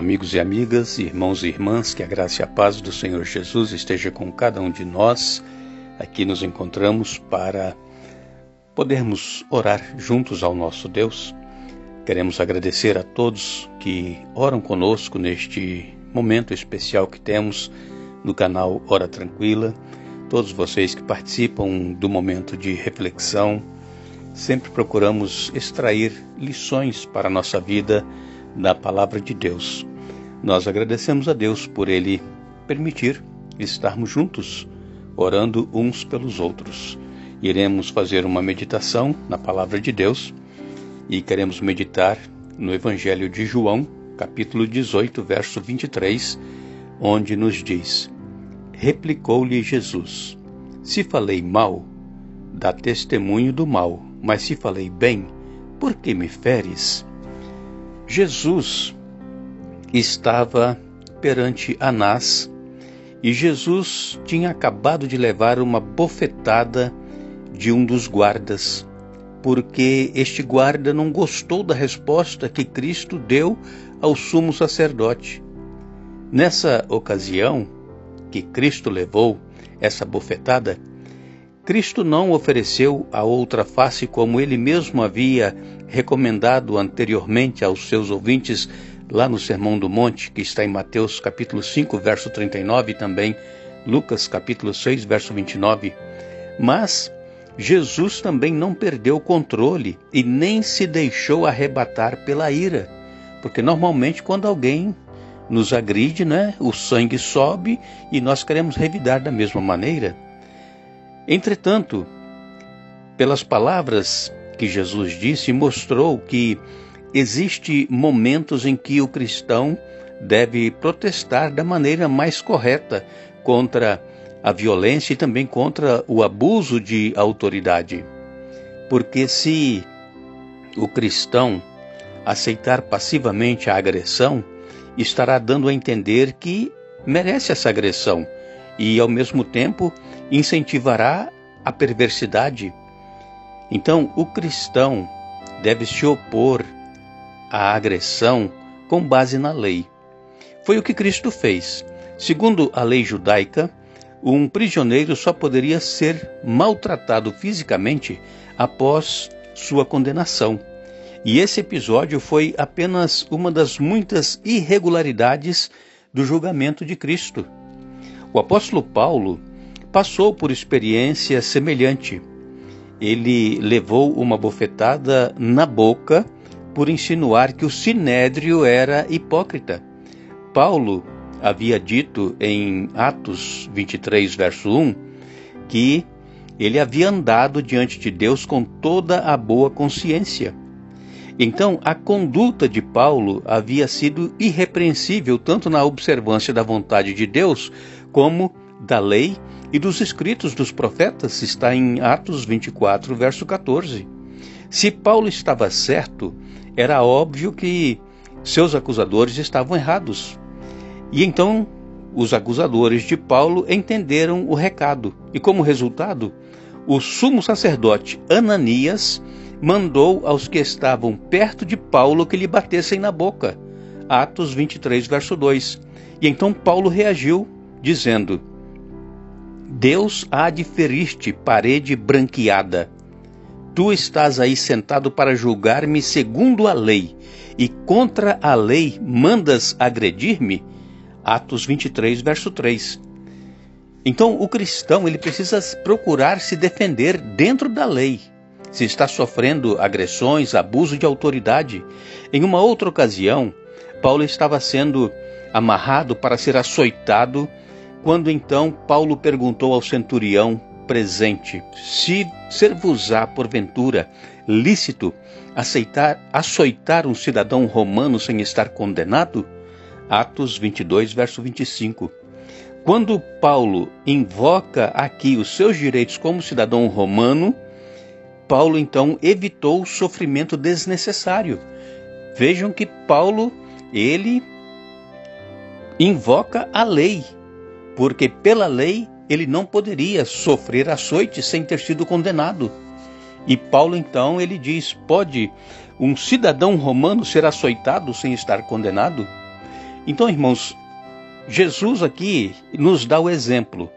amigos e amigas, irmãos e irmãs, que a graça e a paz do Senhor Jesus esteja com cada um de nós. Aqui nos encontramos para podermos orar juntos ao nosso Deus. Queremos agradecer a todos que oram conosco neste momento especial que temos no canal Hora Tranquila. Todos vocês que participam do momento de reflexão. Sempre procuramos extrair lições para a nossa vida da Palavra de Deus. Nós agradecemos a Deus por Ele permitir estarmos juntos, orando uns pelos outros. Iremos fazer uma meditação na Palavra de Deus e queremos meditar no Evangelho de João, capítulo 18, verso 23, onde nos diz: Replicou-lhe Jesus: Se falei mal, dá testemunho do mal, mas se falei bem, por que me feres? Jesus estava perante Anás e Jesus tinha acabado de levar uma bofetada de um dos guardas, porque este guarda não gostou da resposta que Cristo deu ao sumo sacerdote. Nessa ocasião que Cristo levou essa bofetada, Cristo não ofereceu a outra face como ele mesmo havia recomendado anteriormente aos seus ouvintes lá no Sermão do Monte, que está em Mateus capítulo 5, verso 39 e também Lucas capítulo 6, verso 29. Mas Jesus também não perdeu o controle e nem se deixou arrebatar pela ira, porque normalmente quando alguém nos agride, o sangue sobe e nós queremos revidar da mesma maneira. Entretanto, pelas palavras que Jesus disse, mostrou que existem momentos em que o cristão deve protestar da maneira mais correta contra a violência e também contra o abuso de autoridade. Porque se o cristão aceitar passivamente a agressão, estará dando a entender que merece essa agressão e, ao mesmo tempo, incentivará a perversidade. Então, o cristão deve se opor à agressão com base na lei. Foi o que Cristo fez. Segundo a lei judaica, um prisioneiro só poderia ser maltratado fisicamente após sua condenação. E esse episódio foi apenas uma das muitas irregularidades do julgamento de Cristo. O apóstolo Paulo passou por experiência semelhante. Ele levou uma bofetada na boca por insinuar que o sinédrio era hipócrita. Paulo havia dito em Atos 23, verso 1, que ele havia andado diante de Deus com toda a boa consciência. Então, a conduta de Paulo havia sido irrepreensível tanto na observância da vontade de Deus como da lei e dos escritos dos profetas, está em Atos 24, verso 14. Se Paulo estava certo, era óbvio que seus acusadores estavam errados. E então, os acusadores de Paulo entenderam o recado. E como resultado, o sumo sacerdote Ananias mandou aos que estavam perto de Paulo que lhe batessem na boca. Atos 23, verso 2. E então Paulo reagiu, dizendo: Deus há de ferir-te, parede branqueada. Tu estás aí sentado para julgar-me segundo a lei, e contra a lei mandas agredir-me? Atos 23, verso 3. Então o cristão ele precisa procurar se defender dentro da lei. Se está sofrendo agressões, abuso de autoridade. Em uma outra ocasião, Paulo estava sendo amarrado para ser açoitado, quando então Paulo perguntou ao centurião presente: se ser-vos-á, porventura, lícito açoitar um cidadão romano sem estar condenado? Atos 22, verso 25. Quando Paulo invoca aqui os seus direitos como cidadão romano, Paulo então evitou o sofrimento desnecessário. Vejam que Paulo, ele invoca a lei, porque pela lei ele não poderia sofrer açoite sem ter sido condenado. E Paulo então ele diz: pode um cidadão romano ser açoitado sem estar condenado? Então, irmãos, Jesus aqui nos dá o exemplo.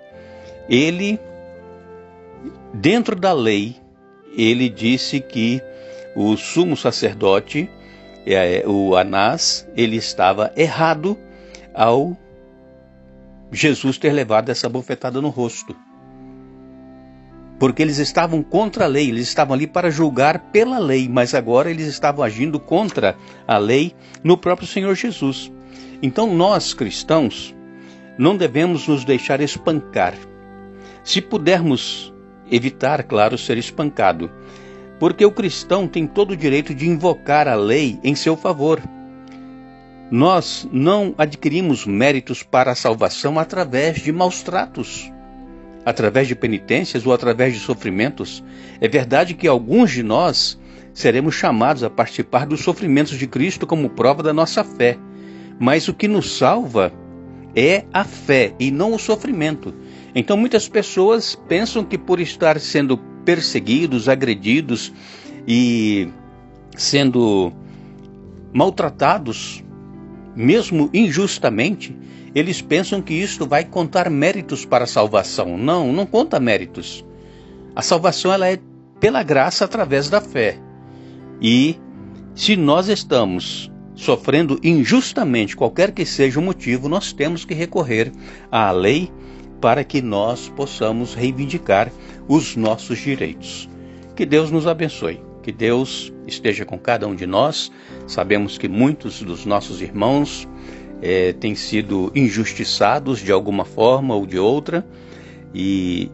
Ele, dentro da lei, ele disse que o sumo sacerdote, o Anás, ele estava errado ao Jesus ter levado essa bofetada no rosto. Porque eles estavam contra a lei, eles estavam ali para julgar pela lei, mas agora eles estavam agindo contra a lei no próprio Senhor Jesus. Então nós, cristãos, não devemos nos deixar espancar. Se pudermos evitar, claro, ser espancado, porque o cristão tem todo o direito de invocar a lei em seu favor. Nós não adquirimos méritos para a salvação através de maus tratos, através de penitências ou através de sofrimentos. É verdade que alguns de nós seremos chamados a participar dos sofrimentos de Cristo como prova da nossa fé, mas o que nos salva é a fé e não o sofrimento. Então muitas pessoas pensam que por estar sendo perseguidos, agredidos e sendo maltratados, mesmo injustamente, eles pensam que isto vai contar méritos para a salvação. Não, não conta méritos. A salvação ela é pela graça através da fé. E se nós estamos sofrendo injustamente, qualquer que seja o motivo, nós temos que recorrer à lei para que nós possamos reivindicar os nossos direitos. Que Deus nos abençoe. Que Deus esteja com cada um de nós. Sabemos que muitos dos nossos irmãos têm sido injustiçados de alguma forma ou de outra, e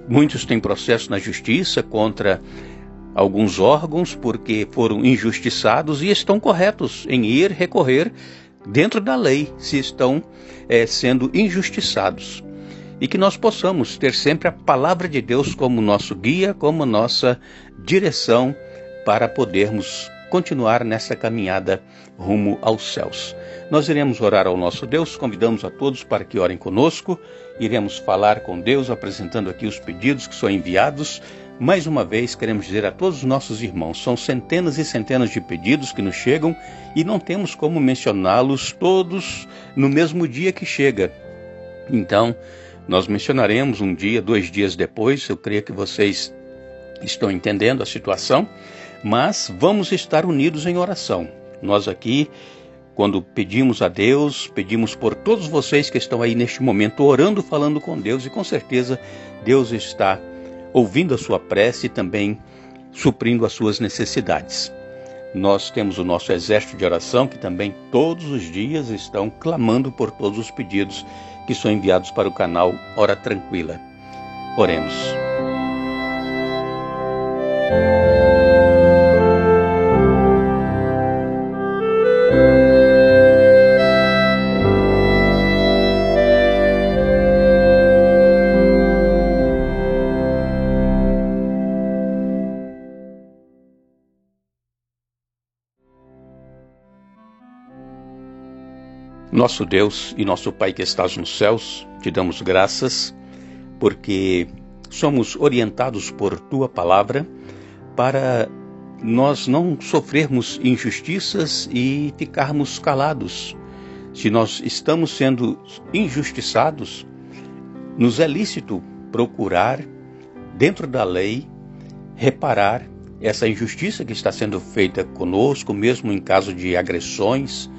muitos têm processo na justiça contra alguns órgãos porque foram injustiçados e estão corretos em ir recorrer dentro da lei se estão sendo injustiçados. E que nós possamos ter sempre a palavra de Deus como nosso guia, como nossa direção para podermos continuar nessa caminhada rumo aos céus. Nós iremos orar ao nosso Deus, convidamos a todos para que orem conosco, iremos falar com Deus, apresentando aqui os pedidos que são enviados. Mais uma vez queremos dizer a todos os nossos irmãos, são centenas e centenas de pedidos que nos chegam e não temos como mencioná-los todos no mesmo dia que chega. Então, nós mencionaremos um dia, 2 dias depois, eu creio que vocês estão entendendo a situação, mas vamos estar unidos em oração. Nós aqui, quando pedimos a Deus, pedimos por todos vocês que estão aí neste momento orando, falando com Deus, e com certeza Deus está ouvindo a sua prece e também suprindo as suas necessidades. Nós temos o nosso exército de oração que também todos os dias estão clamando por todos os pedidos que são enviados para o canal Hora Tranquila. Oremos. Nosso Deus e nosso Pai que estás nos céus, te damos graças porque somos orientados por Tua Palavra para nós não sofrermos injustiças e ficarmos calados. Se nós estamos sendo injustiçados, nos é lícito procurar, dentro da lei, reparar essa injustiça que está sendo feita conosco, mesmo em caso de agressões.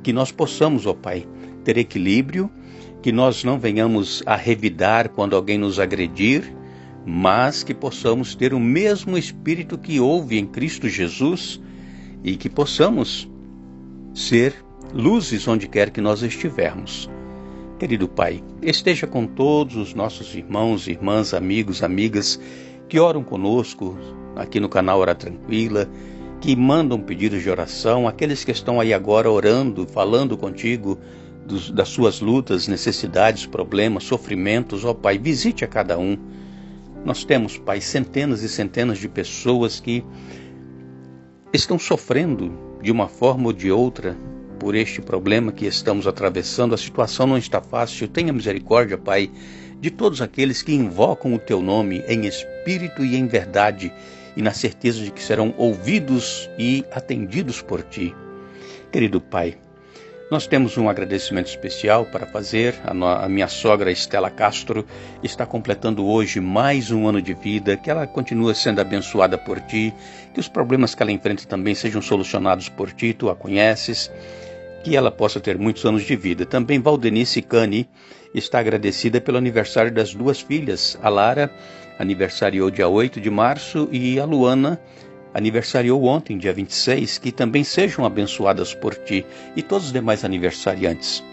Que nós possamos, ó Pai, ter equilíbrio, que nós não venhamos a revidar quando alguém nos agredir, mas que possamos ter o mesmo espírito que houve em Cristo Jesus e que possamos ser luzes onde quer que nós estivermos. Querido Pai, esteja com todos os nossos irmãos, irmãs, amigos, amigas que oram conosco aqui no canal Hora Tranquila, que mandam pedidos de oração, aqueles que estão aí agora orando, falando contigo das suas lutas, necessidades, problemas, sofrimentos. Ó Pai, visite a cada um. Nós temos, Pai, centenas e centenas de pessoas que estão sofrendo de uma forma ou de outra por este problema que estamos atravessando. A situação não está fácil. Tenha misericórdia, Pai, de todos aqueles que invocam o Teu nome em espírito e em verdade, e na certeza de que serão ouvidos e atendidos por Ti. Querido Pai, Nós temos um agradecimento especial para fazer. A minha sogra Estela Castro está completando hoje mais um ano de vida, que ela continue sendo abençoada por ti, que os problemas que ela enfrenta também sejam solucionados por ti, tu a conheces, que ela possa ter muitos anos de vida. Também Valdenice Cani está agradecida pelo aniversário das duas filhas. A Lara aniversariou dia 8 de março e a Luana aniversariou ontem, dia 26, que também sejam abençoadas por ti e todos os demais aniversariantes.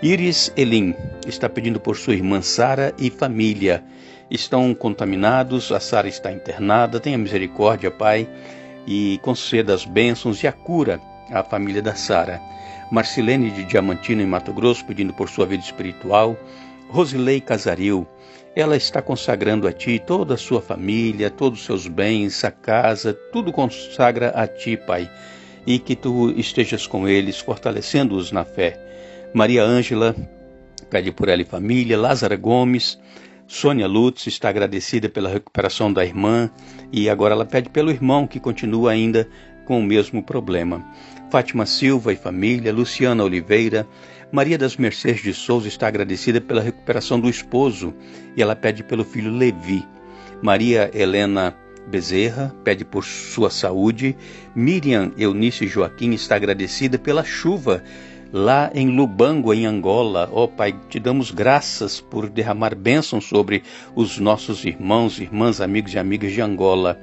Iris Elim está pedindo por sua irmã Sara e família. Estão contaminados, a Sara está internada, tenha misericórdia, Pai, e conceda as bênçãos e a cura à família da Sara. Marcilene de Diamantina, em Mato Grosso, pedindo por sua vida espiritual. Rosilei Casaril, ela está consagrando a Ti toda a sua família, todos os seus bens, a casa, tudo consagra a Ti, Pai, e que Tu estejas com eles, fortalecendo-os na fé. Maria Ângela pede por ela e família. Lázara Gomes, Sônia Lutz está agradecida pela recuperação da irmã e agora ela pede pelo irmão que continua ainda com o mesmo problema. Fátima Silva e família. Luciana Oliveira. Maria das Mercês de Souza está agradecida pela recuperação do esposo e ela pede pelo filho Levi. Maria Helena Bezerra pede por sua saúde. Miriam Eunice Joaquim está agradecida pela chuva lá em Lubango, em Angola. Ó Pai, te damos graças por derramar bênçãos sobre os nossos irmãos, irmãs, amigos e amigas de Angola.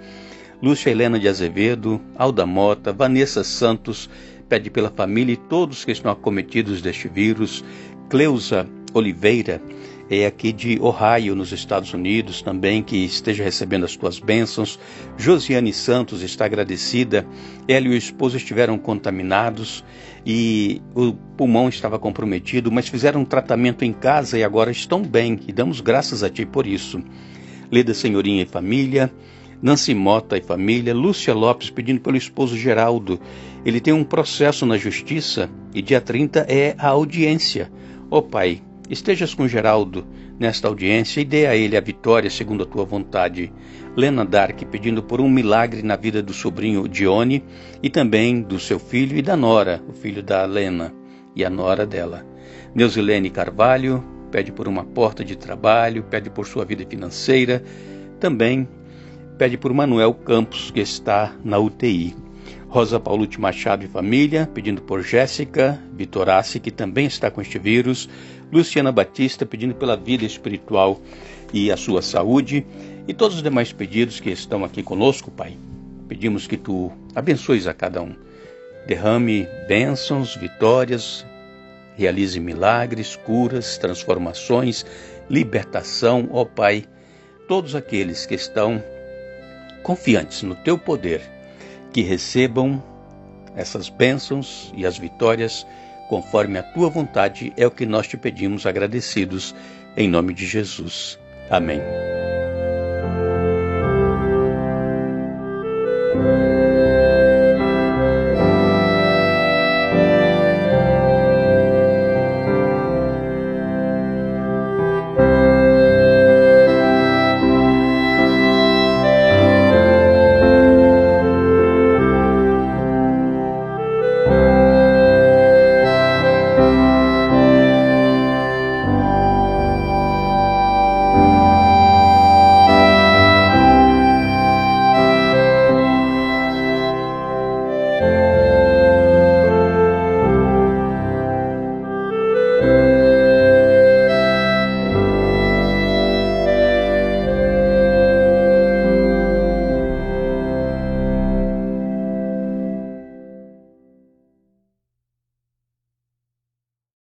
Lúcia Helena de Azevedo, Alda Mota, Vanessa Santos pede pela família e todos que estão acometidos deste vírus. Cleusa Oliveira é aqui de Ohio, nos Estados Unidos, também que esteja recebendo as tuas bênçãos. Josiane Santos está agradecida. Ela e o esposo estiveram contaminados e o pulmão estava comprometido, mas fizeram um tratamento em casa e agora estão bem, e damos graças a Ti por isso. Leda Senhorinha e família. Nancy Mota e família. Lúcia Lopes pedindo pelo esposo Geraldo. Ele tem um processo na justiça e dia 30 é a audiência. Ó Pai, estejas com Geraldo nesta audiência e dê a ele a vitória segundo a Tua vontade. Lena Dark pedindo por um milagre na vida do sobrinho Dione e também do seu filho e da nora, o filho da Lena e a nora dela. Neusilene Carvalho pede por uma porta de trabalho, pede por sua vida financeira, também pede por Manuel Campos, que está na UTI. Rosa Paulute Machado e família, pedindo por Jéssica Vitorassi, que também está com este vírus. Luciana Batista, pedindo pela vida espiritual e a sua saúde. E todos os demais pedidos que estão aqui conosco, Pai. Pedimos que Tu abençoes a cada um. Derrame bênçãos, vitórias, realize milagres, curas, transformações, libertação, ó Pai. Todos aqueles que estão confiantes no Teu poder, que recebam essas bênçãos e as vitórias conforme a Tua vontade, é o que nós Te pedimos agradecidos, em nome de Jesus. Amém.